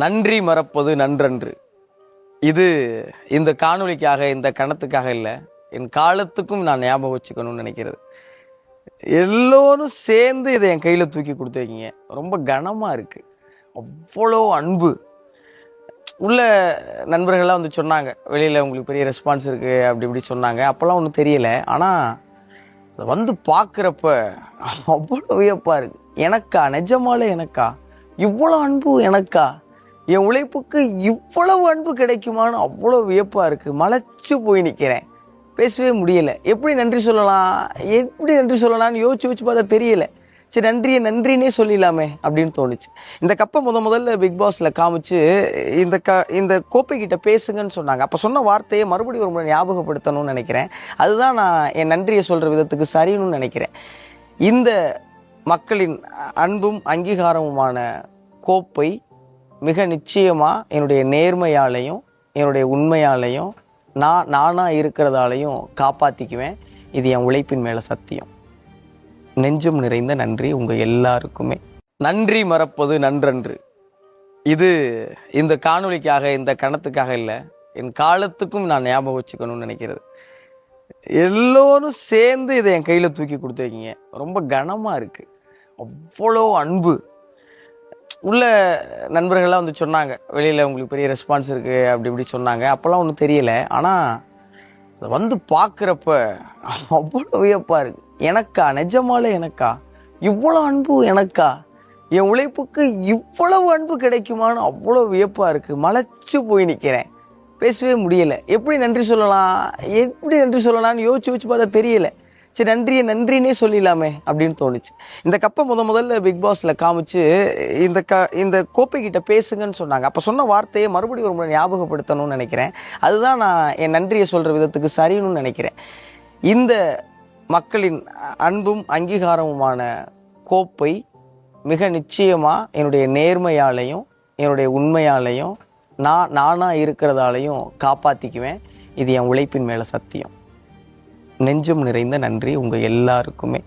நன்றி மறப்பது நன்றன்று. இது இந்த காணொளிக்காக, இந்த கணத்துக்காக இல்லை, என் காலத்துக்கும் நான் ஞாபகம் வச்சுக்கணும்னு நினைக்கிறது. எல்லோரும் சேர்ந்து இதை என் கையில் தூக்கி கொடுத்துருக்கீங்க. ரொம்ப கனமாக இருக்குது. அவ்வளோ அன்பு உள்ள நண்பர்கள்லாம் வந்து சொன்னாங்க, வெளியில் உங்களுக்கு பெரிய ரெஸ்பான்ஸ் இருக்குது அப்படி இப்படி சொன்னாங்க. அப்போல்லாம் ஒன்றும் தெரியலை. ஆனால் அதை வந்து பார்க்குறப்ப அவ்வளோ வியப்பாக இருக்குது. எனக்கா, நிஜமாலே எனக்கா இவ்வளோ அன்பு? எனக்கா என் உழைப்புக்கு இவ்வளவு அன்பு கிடைக்குமான்னு அவ்வளோ வியப்பாக இருக்குது. மலைச்சு போய் நிற்கிறேன், பேசவே முடியலை. எப்படி நன்றி சொல்லலாம்னு யோசிச்சு பார்த்தா தெரியலை. சரி, நன்றினே சொல்லிடலாமே அப்படின்னு தோணுச்சு. இந்த கப்பை முதல்ல பிக் பாஸில் காமிச்சு இந்த கோப்பைக்கிட்ட பேசுங்கன்னு சொன்னாங்க. அப்போ சொன்ன வார்த்தையை மறுபடியும் ஒரு முறை ஞாபகப்படுத்தணும்னு நினைக்கிறேன். அதுதான் நான் என் நன்றியை சொல்கிற விதத்துக்கு சரின்னு நினைக்கிறேன். இந்த மக்களின் அன்பும் அங்கீகாரமுமான கோப்பை மிக நிச்சயமாக என்னுடைய நேர்மையாலையும் என்னுடைய உண்மையாலையும் நானாக இருக்கிறதாலையும் காப்பாற்றிக்குவேன். இது என் உழைப்பின் மேலே சத்தியம். நெஞ்சம் நிறைந்த நன்றி உங்கள் எல்லாருக்குமே. நன்றி மறப்பது நன்றன்று. இது இந்த காணொளிக்காக, இந்த கணத்துக்காக இல்லை, என் காலத்துக்கும் நான் ஞாபகம் வச்சுக்கணும்னு நினைக்கிறது. எல்லோரும் சேர்ந்து இதை என் கையில் தூக்கி கொடுத்துருக்கீங்க. ரொம்ப கனமாக இருக்குது. அவ்வளோ அன்பு உள்ள நண்பர்கள்லாம் வந்து சொன்னாங்க, வெளியில் உங்களுக்கு பெரிய ரெஸ்பான்ஸ் இருக்குது அப்படி இப்படி சொன்னாங்க. அப்போல்லாம் ஒன்றும் தெரியலை. ஆனால் அதை வந்து பார்க்குறப்ப அவ்வளோ வியப்பாக இருக்குது. எனக்கா, நிஜமாலே எனக்கா இவ்வளோ அன்பு? எனக்கா என் உழைப்புக்கு இவ்வளவு அன்பு கிடைக்குமான்னு அவ்வளோ வியப்பாக இருக்குது. மலைச்சு போய் நிற்கிறேன், பேசவே முடியலை. எப்படி நன்றி சொல்லலாம்னு யோசிச்சு பார்த்தா தெரியலை. சரி, நன்றினே சொல்லிடலாமே அப்படின்னு தோணுச்சு. இந்த கப்பை முதல்ல பிக் பாஸில் காமிச்சு இந்த கோப்பைக்கிட்ட பேசுங்கன்னு சொன்னாங்க. அப்போ சொன்ன வார்த்தையை மறுபடியும் ஒரு முறை ஞாபகப்படுத்தணும்னு நினைக்கிறேன். அதுதான் நான் என் நன்றியை சொல்கிற விதத்துக்கு சரின்னு நினைக்கிறேன். இந்த மக்களின் அன்பும் அங்கீகாரமுமான கோப்பை மிக நிச்சயமாக என்னுடைய நேர்மையாலையும் என்னுடைய உண்மையாலையும் நானாக இருக்கிறதாலையும் காப்பாற்றிக்குவேன். இது என் உழைப்பின் மேலே சத்தியம். நெஞ்சம் நிறைந்த நன்றி உங்கள் எல்லாருக்குமே.